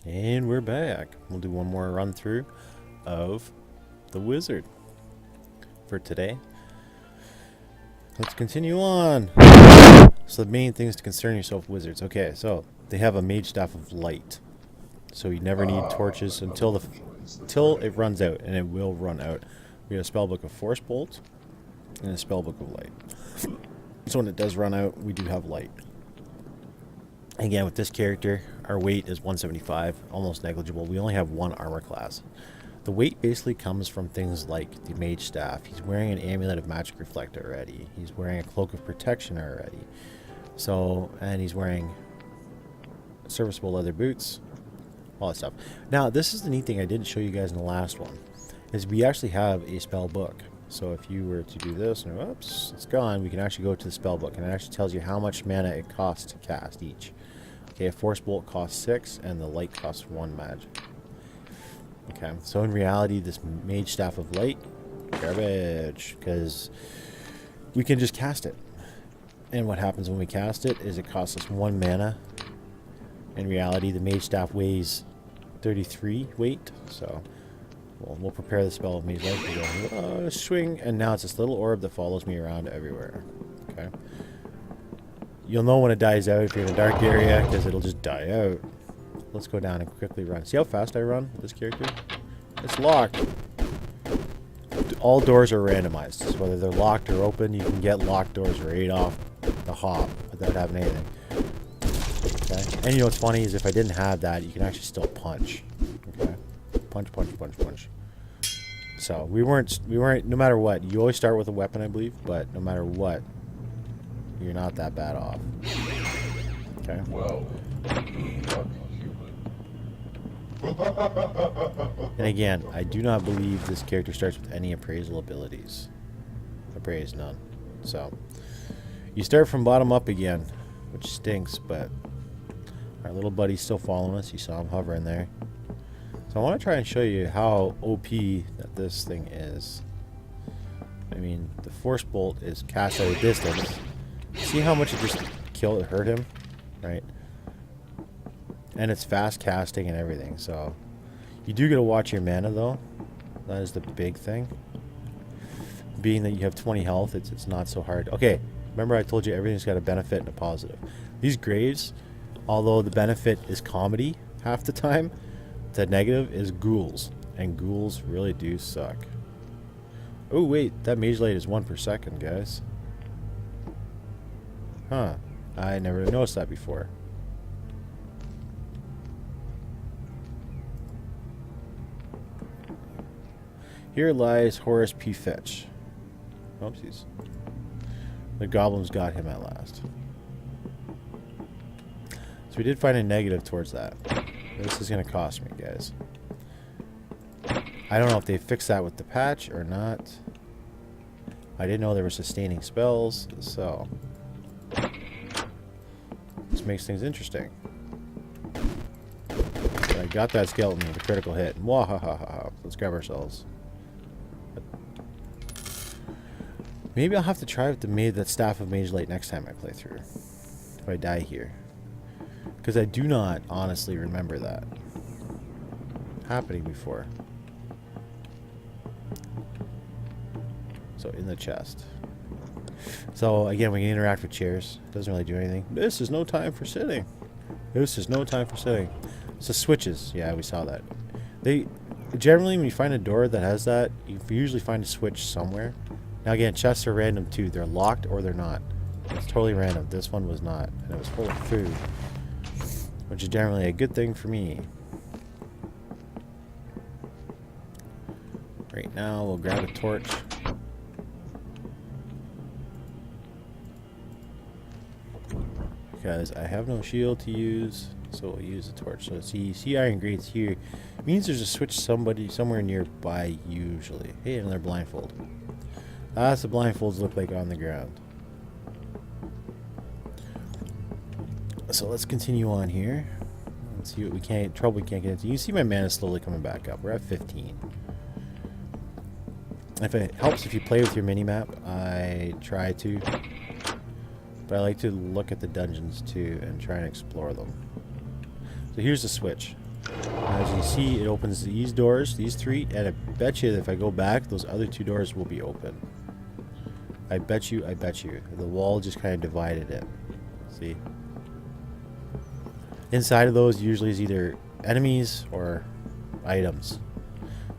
And we're back. We'll do one more run through of the wizard for today. Let's continue on. So the main things to concern yourself with wizards. Okay, so they have a mage staff of light. So you never need torches until it runs out, and it will run out. We have a spellbook of Force Bolt and a spellbook of light. So when it does run out, we do have light. Again, with this character, our weight is 175, almost negligible. We only have one armor class. The weight basically comes from things like the mage staff. He's wearing an amulet of magic reflect already. He's wearing a cloak of protection already. So, and he's wearing serviceable leather boots, all that stuff. Now, this is the neat thing I didn't show you guys in the last one, is we actually have a spell book. So if you were to do this, and whoops, it's gone, we can actually go to the spell book, and it actually tells you how much mana it costs to cast each. Okay, a Force Bolt costs 6, and the light costs 1 magic. Okay, so in reality, this Mage Staff of Light, garbage, because we can just cast it. And what happens when we cast it is it costs us 1 mana. In reality, the Mage Staff weighs 33 weight, so we'll prepare the spell of Mage Light. Go, swing, and now it's this little orb that follows me around everywhere. Okay. You'll know when it dies out if you're in a dark area, because it'll just die out. Let's go down and quickly run. See how fast I run with this character? It's locked. All doors are randomized. So whether they're locked or open, you can get locked doors right off the hop without having anything. Okay. And you know what's funny is if I didn't have that, you can actually still punch. Okay. Punch, punch, punch, punch. So we weren't, no matter what, you always start with a weapon, I believe, but no matter what, you're not that bad off. Okay. Well, and again, I do not believe this character starts with any appraisal abilities. Appraise, none. So, you start from bottom up again, which stinks, but our little buddy's still following us. You saw him hovering there. So I want to try and show you how OP that this thing is. I mean, the Force Bolt is cast at a distance. See how much it just hurt him? Right? And it's fast casting and everything, so you do gotta watch your mana though. That is the big thing. Being that you have 20 health, it's not so hard. Okay, remember I told you everything's got a benefit and a positive. These graves, although the benefit is comedy half the time, the negative is ghouls, and ghouls really do suck. Oh wait, that mage light is 1 per second, guys. Huh, I never noticed that before. Here lies Horace P. Fetch. Oopsies. The goblins got him at last. So we did find a negative towards that. This is going to cost me, guys. I don't know if they fixed that with the patch or not. I didn't know there were sustaining spells, so this makes things interesting. But I got that skeleton with a critical hit. Mwahahaha. Let's grab ourselves. Maybe I'll have to try with that Staff of Mage Light next time I play through. If I die here. Because I do not honestly remember that happening before. So in the chest. So again, we can interact with chairs. Doesn't really do anything. This is no time for sitting. This is no time for sitting. So switches. Yeah, we saw that. They generally, when you find a door that has that, you usually find a switch somewhere. Now again, chests are random too. They're locked or they're not. It's totally random. This one was not. And it was full of food. Which is generally a good thing for me. Right now, we'll grab a torch. Because I have no shield to use. So we'll use the torch. So see iron grates here. It means there's a switch somewhere nearby usually. Hey, another blindfold. That's the blindfolds look like on the ground. So let's continue on here. Let's see what we can't get into. You can see my mana slowly coming back up. We're at 15. If it helps if you play with your mini-map, I try to. But I like to look at the dungeons too and try and explore them. So here's the switch. As you see, it opens these doors, these 3, and I bet you that if I go back, those other 2 doors will be open. I bet you. The wall just kind of divided it. See? Inside of those usually is either enemies or items.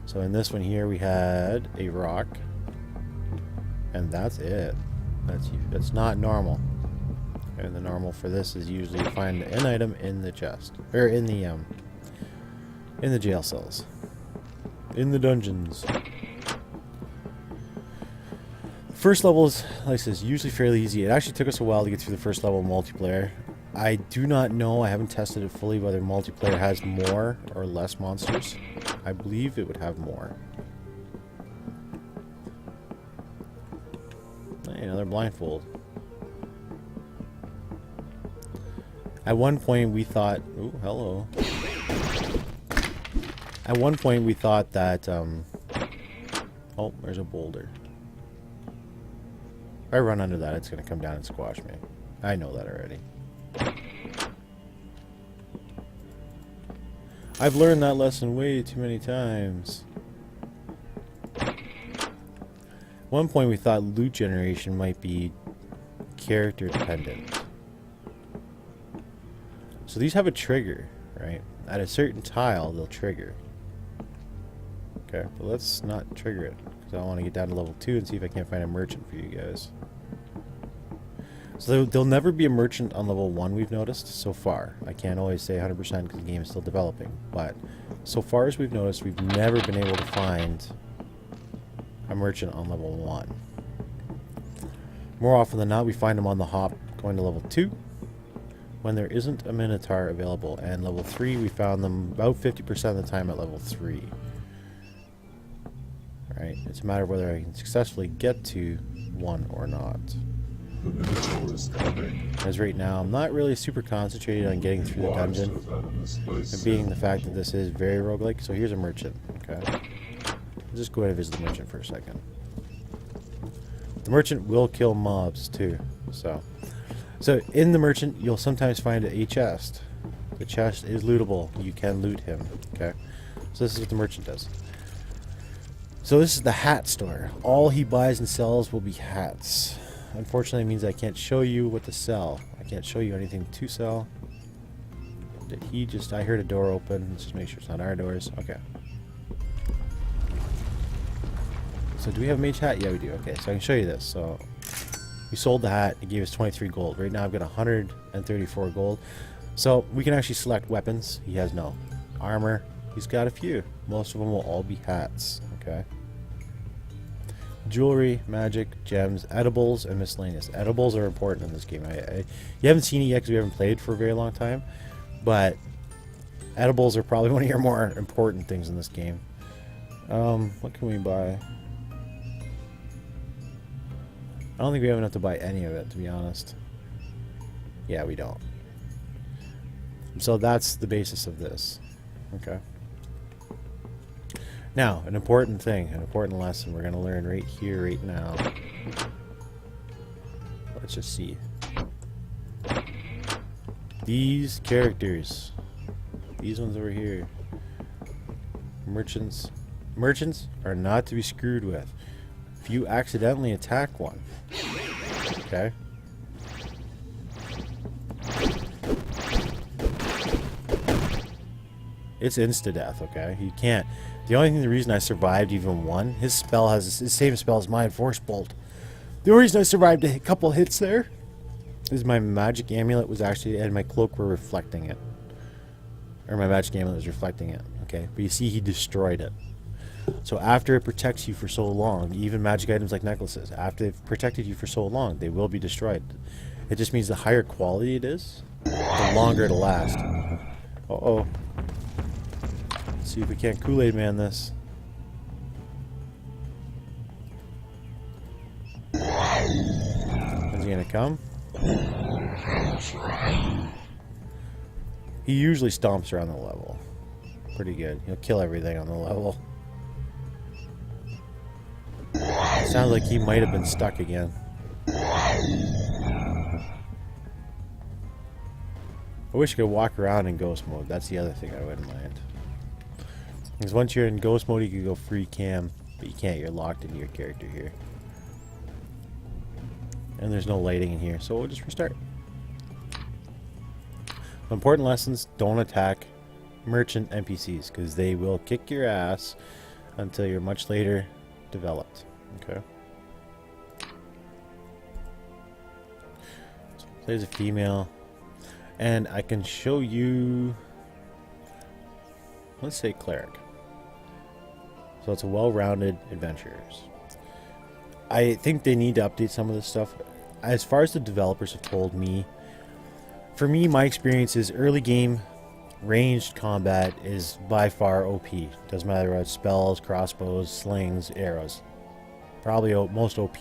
So in this one here, we had a rock. And that's it. That's not normal. And the normal for this is usually to find an item in the chest. Or in the jail cells. In the dungeons. First level is, like I said, usually fairly easy. It actually took us a while to get through the first level of multiplayer. I do not know, I haven't tested it fully, whether multiplayer has more or less monsters. I believe it would have more. Hey, another blindfold. At one point we thought... Ooh, hello. At one point we thought that... Oh, there's a boulder. If I run under that, it's going to come down and squash me. I know that already. I've learned that lesson way too many times. At one point we thought loot generation might be character dependent. So these have a trigger, right? At a certain tile, they'll trigger. Okay, but let's not trigger it, because I want to get down to level 2 and see if I can't find a merchant for you guys. So there'll never be a merchant on level 1, we've noticed, so far. I can't always say 100% because the game is still developing, but so far as we've noticed, we've never been able to find a merchant on level 1. More often than not, we find them on the hop going to level 2 when there isn't a Minotaur available, and level 3 we found them about 50% of the time at level 3. Alright, it's a matter of whether I can successfully get to 1 or not. As right now, I'm not really super concentrated on getting through the dungeon, and being the fact that this is very roguelike. So here's a merchant, okay? I'll just go ahead and visit the merchant for a second. The merchant will kill mobs too, so in the merchant, you'll sometimes find a chest. The chest is lootable. You can loot him, okay? So this is what the merchant does. So this is the hat store. All he buys and sells will be hats. Unfortunately, it means I can't show you what to sell. I can't show you anything to sell. Did he just... I heard a door open. Let's just make sure it's not our doors. Okay. So do we have a mage hat? Yeah, we do. Okay, so I can show you this. So we sold the hat. It gave us 23 gold. Right now I've got 134 gold. So we can actually select weapons. He has no armor. He's got a few. Most of them will all be hats. Okay. Jewelry, magic, gems, edibles, and miscellaneous. Edibles are important in this game. You haven't seen it yet because we haven't played for a very long time, but edibles are probably one of your more important things in this game. What can we buy? I don't think we have enough to buy any of it, to be honest. Yeah, we don't. So that's the basis of this. Okay. Now, an important thing, an important lesson we're going to learn right here, right now. Let's just see. These characters. These ones over here. Merchants. Merchants are not to be screwed with. If you accidentally attack one. Okay? It's insta-death, okay? You can't... The only thing, the reason I survived even one, his spell has the same spell as mine, Force Bolt. The only reason I survived a couple hits there is my magic amulet was actually, and my cloak were reflecting it. Or my magic amulet was reflecting it, okay? But you see, he destroyed it. So after it protects you for so long, even magic items like necklaces, after they've protected you for so long, they will be destroyed. It just means the higher quality it is, the longer it'll last. Uh-oh. See if we can't Kool-Aid Man this. Is he gonna come? He usually stomps around the level. Pretty good. He'll kill everything on the level. Sounds like he might have been stuck again. I wish I could walk around in ghost mode. That's the other thing I wouldn't mind. Because once you're in ghost mode, you can go free cam, but you can't. You're locked into your character here. And there's no lighting in here, so we'll just restart. Important lessons: don't attack merchant NPCs, because they will kick your ass until you're much later developed. Okay. So plays a female. And I can show you, let's say cleric. So it's a well-rounded adventurers. I think they need to update some of this stuff. As far as the developers have told me, for me, my experience is early game ranged combat is by far OP. Doesn't matter what spells, crossbows, slings, arrows. Probably most OP.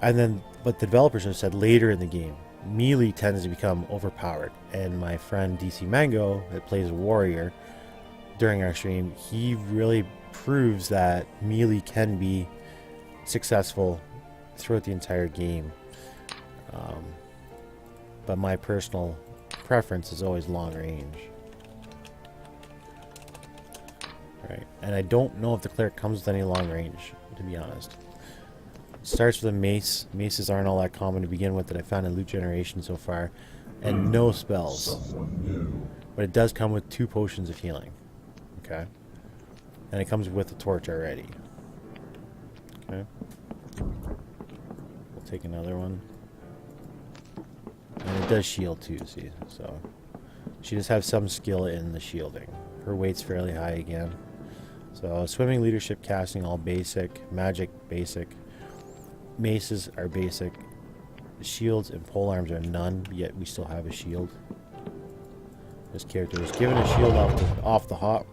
And then, but the developers have said later in the game, melee tends to become overpowered. And my friend DC Mango, that plays a warrior during our stream, he really proves that melee can be successful throughout the entire game. But my personal preference is always long range. Right, and I don't know if the cleric comes with any long range, to be honest. Starts with a mace. Maces aren't all that common to begin with that I found in loot generation so far. And no spells. But it does come with 2 potions of healing. Okay. And it comes with a torch already. Okay. We'll take another one. And it does shield too, see. So she does have some skill in the shielding. Her weight's fairly high again. So swimming, leadership, casting, all basic. Magic, basic. Maces are basic. Shields and polearms are none, yet we still have a shield. This character was given a shield off the hop.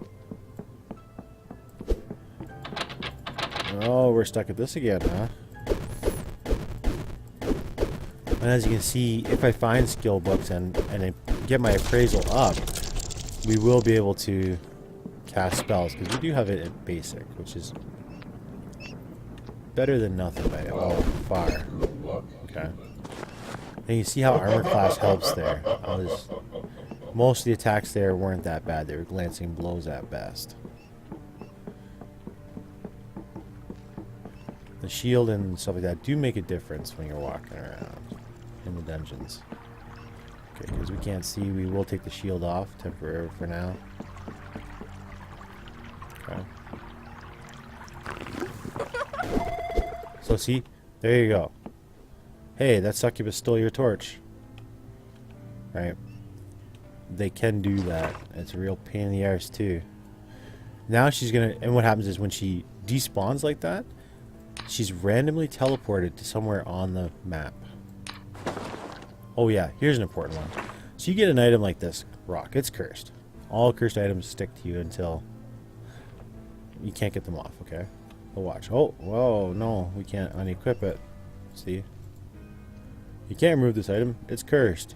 Oh, we're stuck at this again, huh? And as you can see, if I find skill books and I get my appraisal up, we will be able to cast spells, because we do have it at basic, which is better than nothing by far. Okay. And you see how armor class helps there. Most of the attacks there weren't that bad. They were glancing blows at best. The shield and stuff like that do make a difference when you're walking around in the dungeons. Okay, because we can't see, we will take the shield off temporarily for now. Okay. So see, there you go. Hey, that succubus stole your torch. Right? They can do that. It's a real pain in the arse too. Now she's gonna, and what happens is when she despawns like that, she's randomly teleported to somewhere on the map. Oh yeah, here's an important one. So you get an item like this rock. It's cursed. All cursed items stick to you until you can't get them off, okay? But watch. Oh, whoa, no, we can't unequip it. See? You can't remove this item. It's cursed.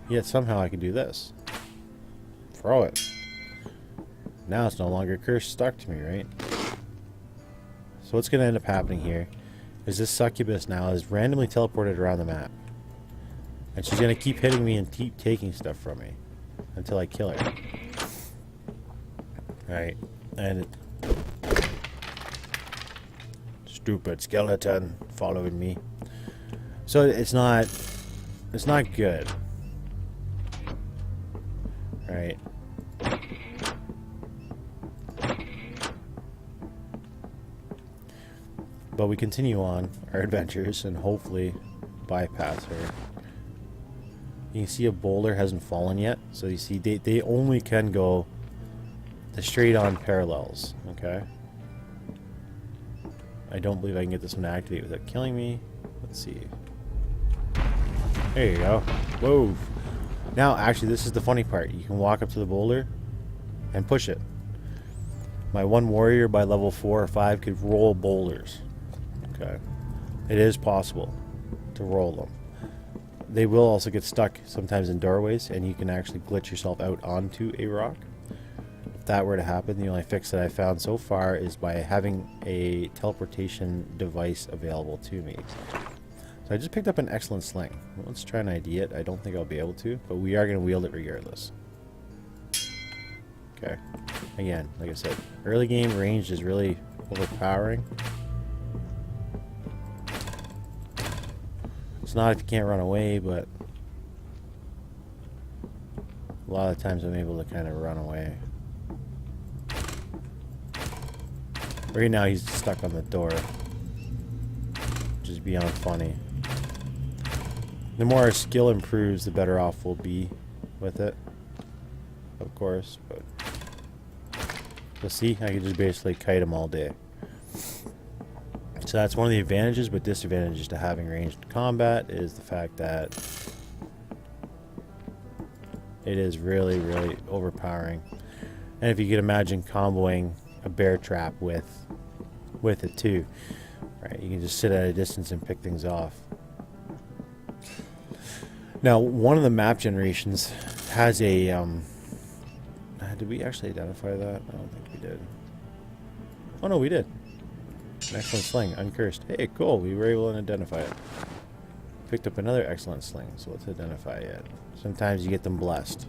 Yet somehow I can do this. Throw it. Now it's no longer cursed stuck to me, right? So what's going to end up happening here is this succubus now is randomly teleported around the map. And she's going to keep hitting me and keep taking stuff from me until I kill her. Right. And stupid skeleton following me. So it's not good. Right. But we continue on our adventures and hopefully bypass her. You can see a boulder hasn't fallen yet. So you see they only can go the straight on parallels. Okay. I don't believe I can get this one to activate without killing me. Let's see. There you go. Whoa. Now, actually, this is the funny part. You can walk up to the boulder and push it. My one warrior by level 4 or 5 could roll boulders. Okay. It is possible to roll them. They will also get stuck sometimes in doorways, and you can actually glitch yourself out onto a rock. If that were to happen, the only fix that I found so far is by having a teleportation device available to me. So I just picked up an excellent sling. Let's try and ID it. I don't think I'll be able to, but we are going to wield it regardless. Okay. Again, like I said, early game range is really overpowering. It's not if you can't run away, but a lot of times I'm able to kind of run away. Right now he's stuck on the door, which is beyond funny. The more our skill improves, the better off we'll be with it, of course, but you'll see, I can just basically kite him all day. So that's one of the advantages, but disadvantages to having ranged combat is the fact that it is really, really overpowering. And if you could imagine comboing a bear trap with it too, right? You can just sit at a distance and pick things off. Now, one of the map generations has a did we actually identify that? I don't think we did. Oh no, we did. An excellent sling, uncursed. Hey, cool, we were able to identify it. Picked up another excellent sling, so let's identify it. Sometimes you get them blessed.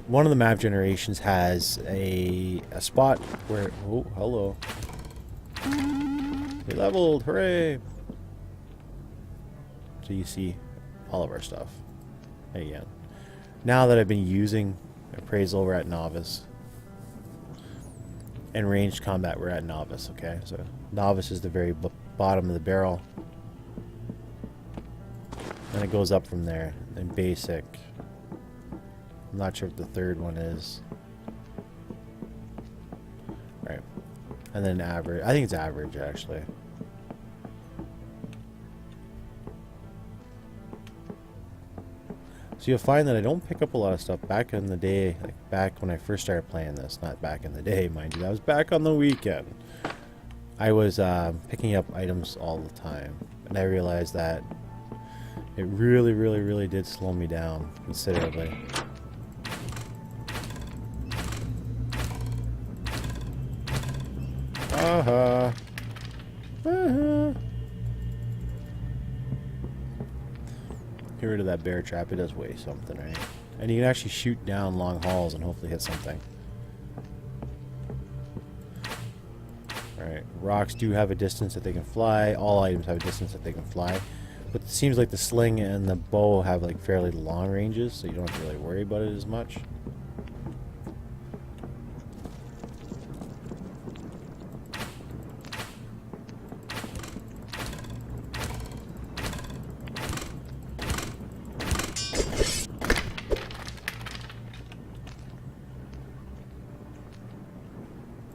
One of the map generations has a spot where... Oh, hello. We leveled, hooray! So you see all of our stuff. Again. Now that I've been using appraisal, we're at novice. And ranged combat, we're at novice, okay? So novice is the very bottom of the barrel. And it goes up from there. Then basic. I'm not sure what the third one is. Right. And then average. I think it's average, actually. So you'll find that I don't pick up a lot of stuff. Back in the day, like back when I first started playing this, not back in the day, mind you, that was back on the weekend. I was picking up items all the time. And I realized that it really, really, really did slow me down considerably. Get rid of that bear trap. It does weigh something, right? And you can actually shoot down long hauls and hopefully hit something. Alright, rocks do have a distance that they can fly. All items have a distance that they can fly. But it seems like the sling and the bow have like fairly long ranges, so you don't have to really worry about it as much.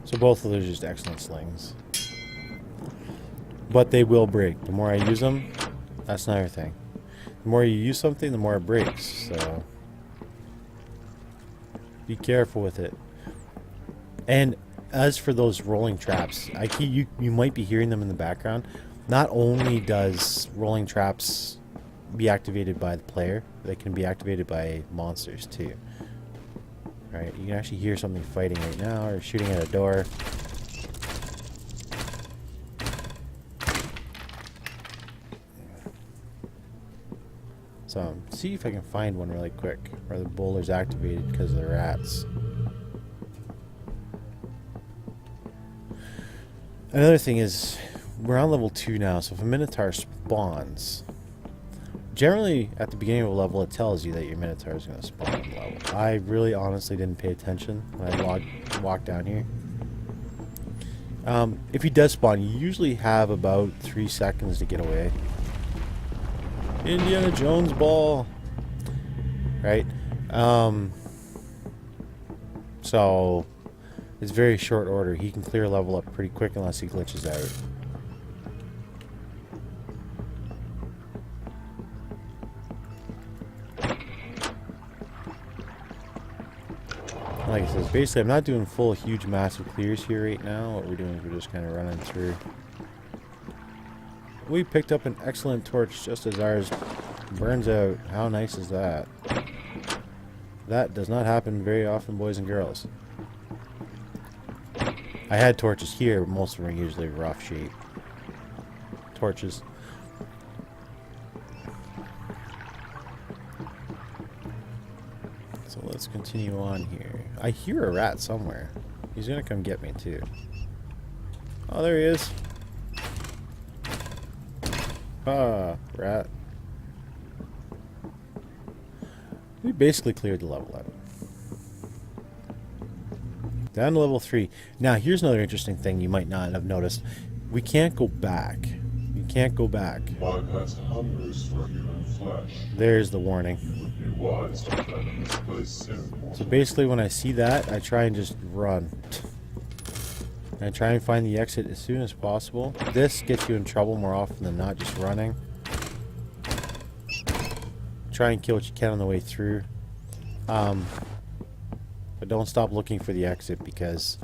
So both of those are just excellent slings. But they will break. The more I use them, that's another thing. The more you use something, the more it breaks. So be careful with it. And as for those rolling traps, you might be hearing them in the background. Not only does rolling traps be activated by the player, they can be activated by monsters too. Right, you can actually hear something fighting right now or shooting at a door. So, see if I can find one really quick where the bowler's activated because of the rats. Another thing is, we're on level 2 now, so if a Minotaur spawns, generally at the beginning of a level it tells you that your Minotaur is going to spawn on the level. I really honestly didn't pay attention when I walked down here. If he does spawn, you usually have about 3 seconds to get away. Indiana Jones ball! Right? So it's very short order. He can clear a level up pretty quick unless he glitches out. Like I said, basically I'm not doing full huge massive clears here right now. What we're doing is we're just kind of running through. We picked up an excellent torch just as ours burns out. How nice is that? That does not happen very often, boys and girls. I had torches here, but most of them are usually rough shape torches. So let's continue on here. I hear a rat somewhere. He's gonna come get me too. Oh, there he is. Ah, rat. We basically cleared the level out. Down to level 3. Now, here's another interesting thing you might not have noticed. We can't go back. You can't go back. My pet hungers for human flesh. There's the warning. It would be wise to abandon this place soon. So basically when I see that, I try and just run. I try and find the exit as soon as possible. This gets you in trouble more often than not, just running. Try and kill what you can on the way through. But don't stop looking for the exit, because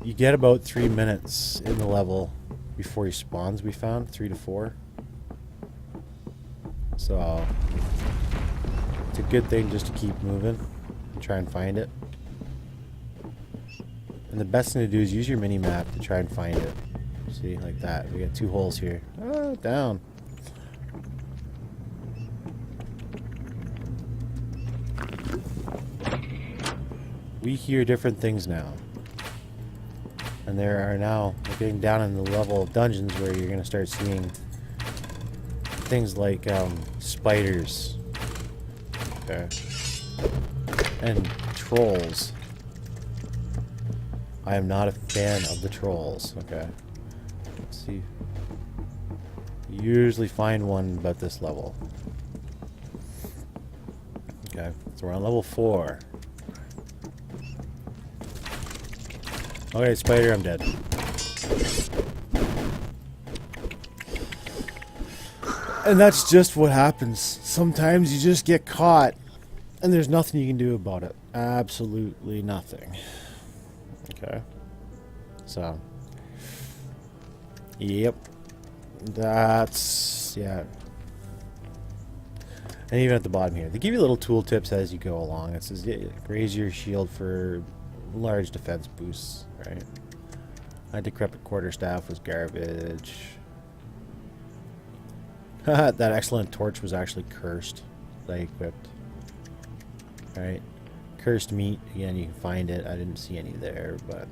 you get about 3 minutes in the level before he spawns, we found. 3 to 4. So it's a good thing just to keep moving and try and find it. And the best thing to do is use your mini-map to try and find it. See, like that. We got 2 holes here. Ah, down. We hear different things now. And there are now, we're getting down in the level of dungeons where you're going to start seeing things like spiders. Okay. And trolls. I am not a fan of the trolls. Okay. Let's see. You usually find one about this level. Okay. So we're on level 4. Okay, spider, I'm dead. And that's just what happens. Sometimes you just get caught, and there's nothing you can do about it. Absolutely nothing. Okay. So. Yep. That's... yeah. And even at the bottom here, they give you little tool tips as you go along. It says, raise your shield for large defense boosts, right? My decrepit quarterstaff was garbage. That excellent torch was actually cursed that I equipped. Alright. Cursed meat, again, you can find it. I didn't see any there, but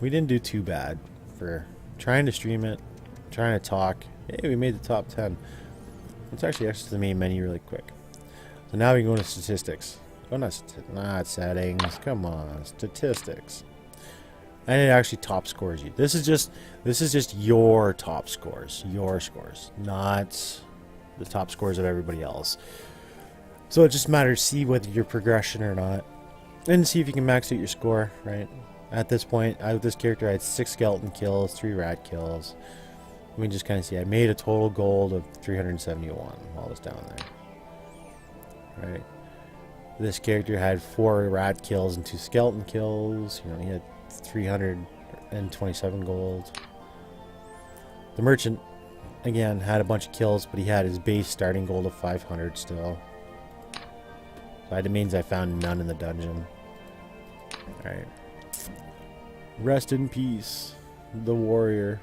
we didn't do too bad for trying to stream it, trying to talk. Hey, we made the top 10. Let's actually exit to the main menu really quick. So now we can go to statistics. Oh, not settings. Come on, statistics. And it actually top scores you. This is just your top scores, your scores, not the top scores of everybody else. So it just matters see whether you're progression or not, and see if you can max out your score. Right at this point, with this character, I had 6 skeleton kills, 3 rat kills. We can just kind of see I made a total gold of 371 while I was down there. Right. This character had 4 rat kills and 2 skeleton kills. You know, he had 327 gold. The merchant, again, had a bunch of kills, but he had his base starting gold of 500 still. So that means I found none in the dungeon. Alright. Rest in peace, the warrior.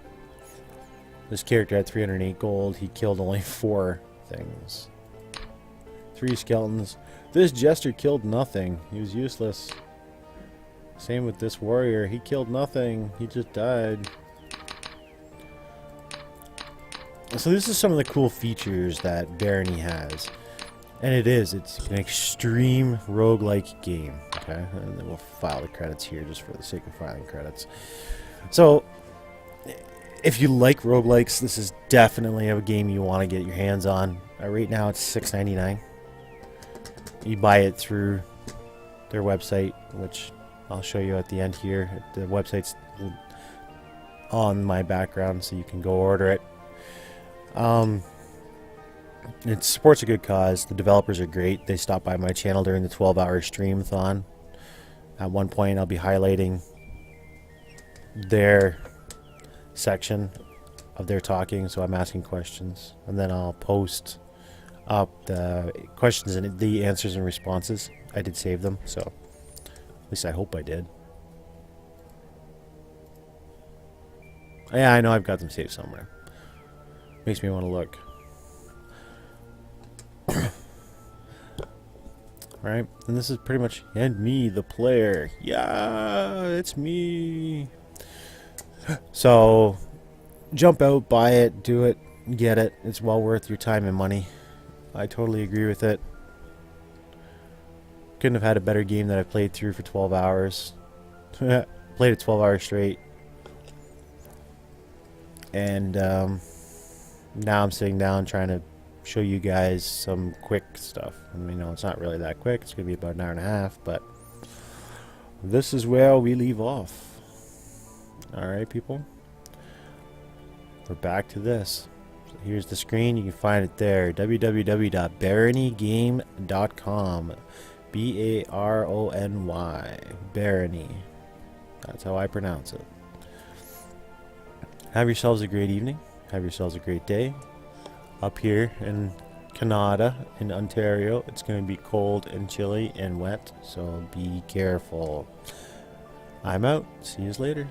This character had 308 gold. He killed only 4 things. 3 skeletons. This jester killed nothing. He was useless. Same with this warrior. He killed nothing. He just died. So this is some of the cool features that Barony has. And it's an extreme roguelike game. Okay? And then we'll file the credits here just for the sake of filing credits. So, if you like roguelikes, this is definitely a game you want to get your hands on. Right now it's $6.99. You buy it through their website, which I'll show you at the end here. The website's on my background, so you can go order it. It supports a good cause. The developers are great. They stopped by my channel during the 12-hour stream-thon. At one point, I'll be highlighting their section of their talking, so I'm asking questions, and then I'll post up the questions and the answers and responses. I did save them, so at least I hope I did. Yeah, I know I've got them saved somewhere. Makes me want to look. right? And this is pretty much, and me, the player. Yeah, it's me. So, jump out, buy it, do it, get it. It's well worth your time and money. I totally agree with it. Couldn't have had a better game that I played through for 12 hours. Played it 12 hours straight. And now I'm sitting down trying to show you guys some quick stuff. I mean, no, it's not really that quick. It's going to be about an hour and a half, but this is where we leave off. Alright, people. We're back to this. So here's the screen. You can find it there. www.baronygame.com. B-A-R-O-N-Y. Barony. That's how I pronounce it. Have yourselves a great evening. Have yourselves a great day. Up here in Canada, in Ontario, it's going to be cold and chilly and wet, so be careful. I'm out. See you later.